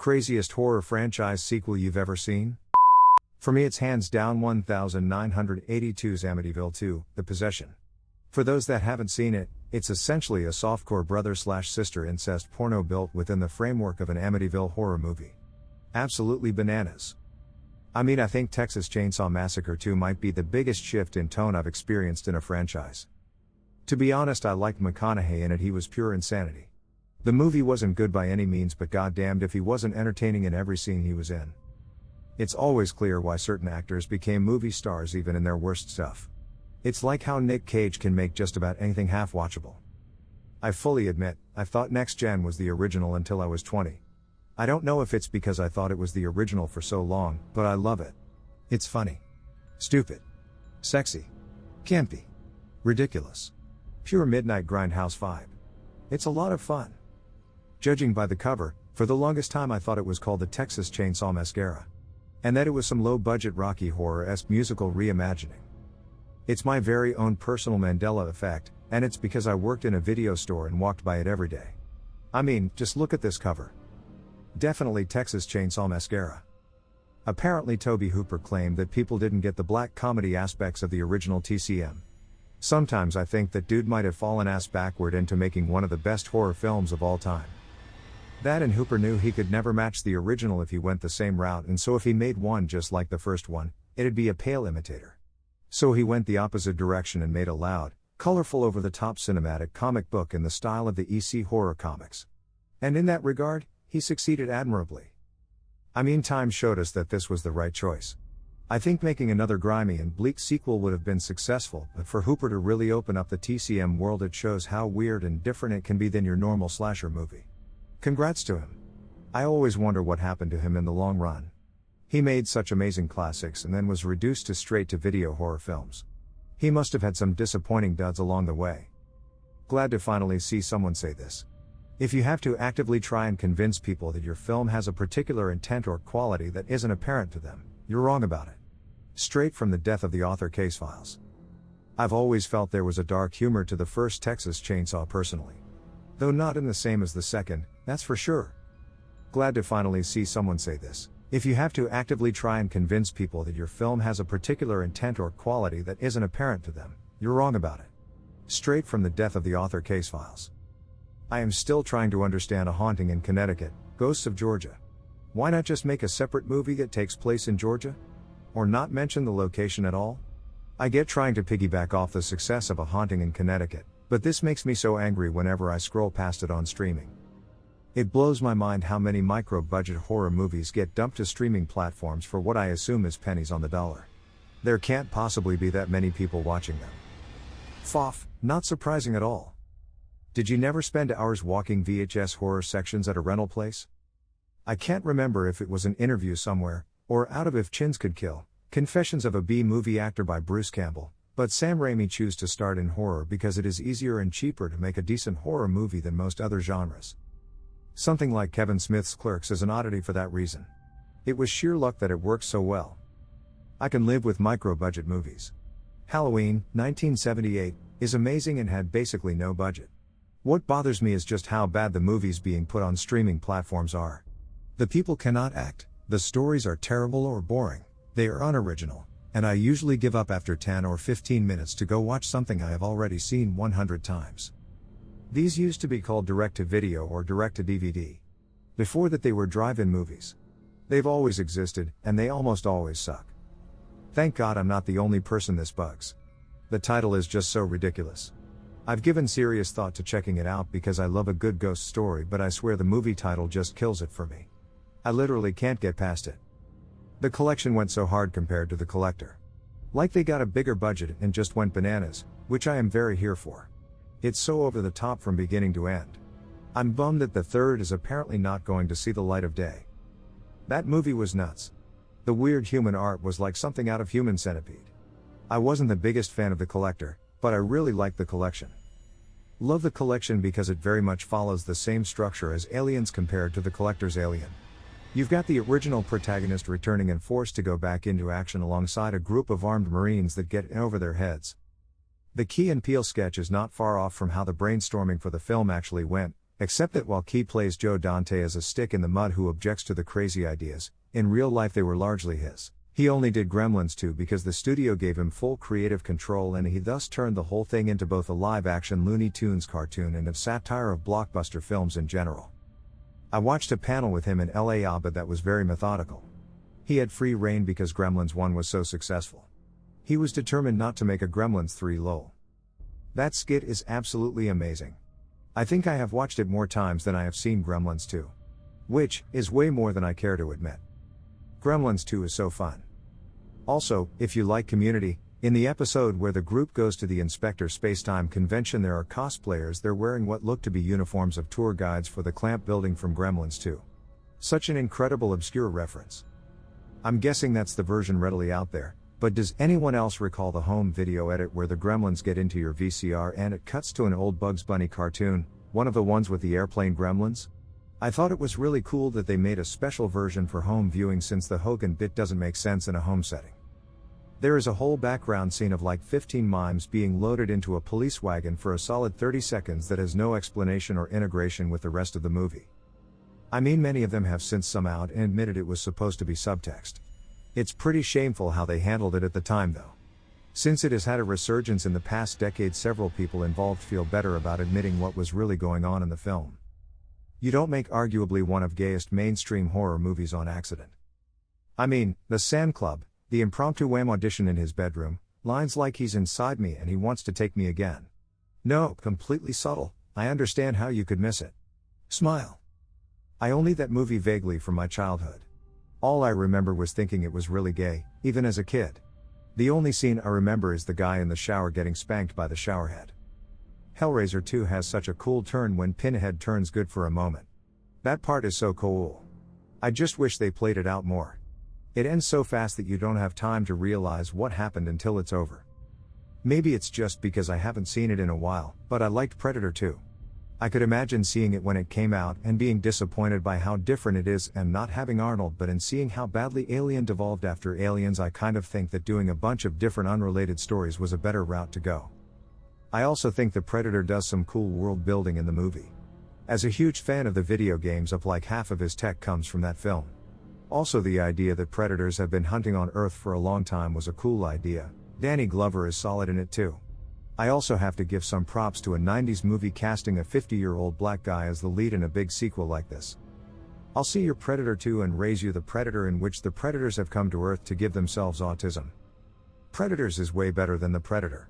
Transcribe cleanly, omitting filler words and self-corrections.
Craziest horror franchise sequel you've ever seen? For me, it's hands down 1982's Amityville 2, The Possession. For those that haven't seen it, it's essentially a softcore brother/sister incest porno built within the framework of an Amityville horror movie. Absolutely bananas. I mean, I think Texas Chainsaw Massacre 2 might be the biggest shift in tone I've experienced in a franchise. To be honest, I liked McConaughey in it. He was pure insanity. The movie wasn't good by any means, but goddamned if he wasn't entertaining in every scene he was in. It's always clear why certain actors became movie stars even in their worst stuff. It's like how Nick Cage can make just about anything half watchable. I fully admit, I thought Next Gen was the original until I was 20. I don't know if it's because I thought it was the original for so long, but I love it. It's funny. Stupid. Sexy. Campy. Ridiculous. Pure midnight grindhouse vibe. It's a lot of fun. Judging by the cover, for the longest time I thought it was called the Texas Chainsaw Massacre. And that it was some low-budget Rocky Horror-esque musical reimagining. It's my very own personal Mandela effect, and it's because I worked in a video store and walked by it every day. I mean, just look at this cover. Definitely Texas Chainsaw Massacre. Apparently Tobe Hooper claimed that people didn't get the black comedy aspects of the original TCM. Sometimes I think that dude might have fallen ass backward into making one of the best horror films of all time. That and Hooper knew he could never match the original if he went the same route, and so if he made one just like the first one, it'd be a pale imitator. So he went the opposite direction and made a loud, colorful, over-the-top cinematic comic book in the style of the EC horror comics. And in that regard, he succeeded admirably. I mean, time showed us that this was the right choice. I think making another grimy and bleak sequel would have been successful, but for Hooper to really open up the TCM world, it shows how weird and different it can be than your normal slasher movie. Congrats to him. I always wonder what happened to him in the long run. He made such amazing classics and then was reduced to straight-to-video horror films. He must have had some disappointing duds along the way. Glad to finally see someone say this. If you have to actively try and convince people that your film has a particular intent or quality that isn't apparent to them, you're wrong about it. Straight from the Death of the Author case files. I've always felt there was a dark humor to the first Texas Chainsaw personally. Though not in the same as the second, that's for sure. Glad to finally see someone say this. If you have to actively try and convince people that your film has a particular intent or quality that isn't apparent to them, you're wrong about it. Straight from the Death of the Author case files. I am still trying to understand A Haunting in Connecticut, Ghosts of Georgia. Why not just make a separate movie that takes place in Georgia? Or not mention the location at all? I get trying to piggyback off the success of A Haunting in Connecticut, but this makes me so angry whenever I scroll past it on streaming. It blows my mind how many micro-budget horror movies get dumped to streaming platforms for what I assume is pennies on the dollar. There can't possibly be that many people watching them. Foff, not surprising at all. Did you never spend hours walking VHS horror sections at a rental place? I can't remember if it was an interview somewhere, or out of If Chins Could Kill, Confessions of a B-Movie Actor by Bruce Campbell, but Sam Raimi chose to start in horror because it is easier and cheaper to make a decent horror movie than most other genres. Something like Kevin Smith's Clerks is an oddity for that reason. It was sheer luck that it worked so well. I can live with micro-budget movies. Halloween, 1978, is amazing and had basically no budget. What bothers me is just how bad the movies being put on streaming platforms are. The people cannot act, the stories are terrible or boring, they are unoriginal, and I usually give up after 10 or 15 minutes to go watch something I have already seen 100 times. These used to be called direct-to-video or direct-to-DVD. Before that they were drive-in movies. They've always existed, and they almost always suck. Thank God I'm not the only person this bugs. The title is just so ridiculous. I've given serious thought to checking it out because I love a good ghost story, but I swear the movie title just kills it for me. I literally can't get past it. The Collection went so hard compared to The Collector. Like they got a bigger budget and just went bananas, which I am very here for. It's so over the top from beginning to end. I'm bummed that the third is apparently not going to see the light of day. That movie was nuts. The weird human art was like something out of Human Centipede. I wasn't the biggest fan of The Collector, but I really liked The Collection. Love The Collection because it very much follows the same structure as Aliens compared to The Collector's Alien. You've got the original protagonist returning and forced to go back into action alongside a group of armed Marines that get in over their heads. The Key and Peele sketch is not far off from how the brainstorming for the film actually went, Except that while Key plays Joe Dante as a stick in the mud who objects to the crazy ideas, in real life they were largely his. He only did Gremlins 2 because the studio gave him full creative control and he thus turned the whole thing into both a live-action Looney Tunes cartoon and a satire of blockbuster films in general. I watched a panel with him in LA, but that was very methodical. He had free reign because Gremlins 1 was so successful. He was determined not to make a Gremlins 3 lol. That skit is absolutely amazing. I think I have watched it more times than I have seen Gremlins 2. Which is way more than I care to admit. Gremlins 2 is so fun. Also, if you like Community, in the episode where the group goes to the Inspector Spacetime convention there are cosplayers there wearing what look to be uniforms of tour guides for the Clamp building from Gremlins 2. Such an incredible obscure reference. I'm guessing that's the version readily out there, but does anyone else recall the home video edit where the Gremlins get into your VCR and it cuts to an old Bugs Bunny cartoon, one of the ones with the airplane gremlins? I thought it was really cool that they made a special version for home viewing since the Hogan bit doesn't make sense in a home setting. There is a whole background scene of like 15 mimes being loaded into a police wagon for a solid 30 seconds that has no explanation or integration with the rest of the movie. I mean, many of them have since come out and admitted it was supposed to be subtext. It's pretty shameful how they handled it at the time though. Since it has had a resurgence in the past decade, several people involved feel better about admitting what was really going on in the film. You don't make arguably one of gayest mainstream horror movies on accident. I mean, The Sand Club, the impromptu Wham audition in his bedroom, lines like he's inside me and he wants to take me again. No, completely subtle, I understand how you could miss it. Smile. I only that movie vaguely from my childhood. All I remember was thinking it was really gay, even as a kid. The only scene I remember is the guy in the shower getting spanked by the showerhead. Hellraiser 2 has such a cool turn when Pinhead turns good for a moment. That part is so cool. I just wish they played it out more. It ends so fast that you don't have time to realize what happened until it's over. Maybe it's just because I haven't seen it in a while, but I liked Predator 2. I could imagine seeing it when it came out and being disappointed by how different it is and not having Arnold, but in seeing how badly Alien devolved after Aliens, I kind of think that doing a bunch of different unrelated stories was a better route to go. I also think the Predator does some cool world building in the movie. As a huge fan of the video games, up like half of his tech comes from that film. Also, the idea that predators have been hunting on Earth for a long time was a cool idea. Danny Glover is solid in it too. I also have to give some props to a 90s movie casting a 50-year-old black guy as the lead in a big sequel like this. I'll see your Predator 2 and raise you the Predator, in which the predators have come to Earth to give themselves autism. Predators is way better than the Predator.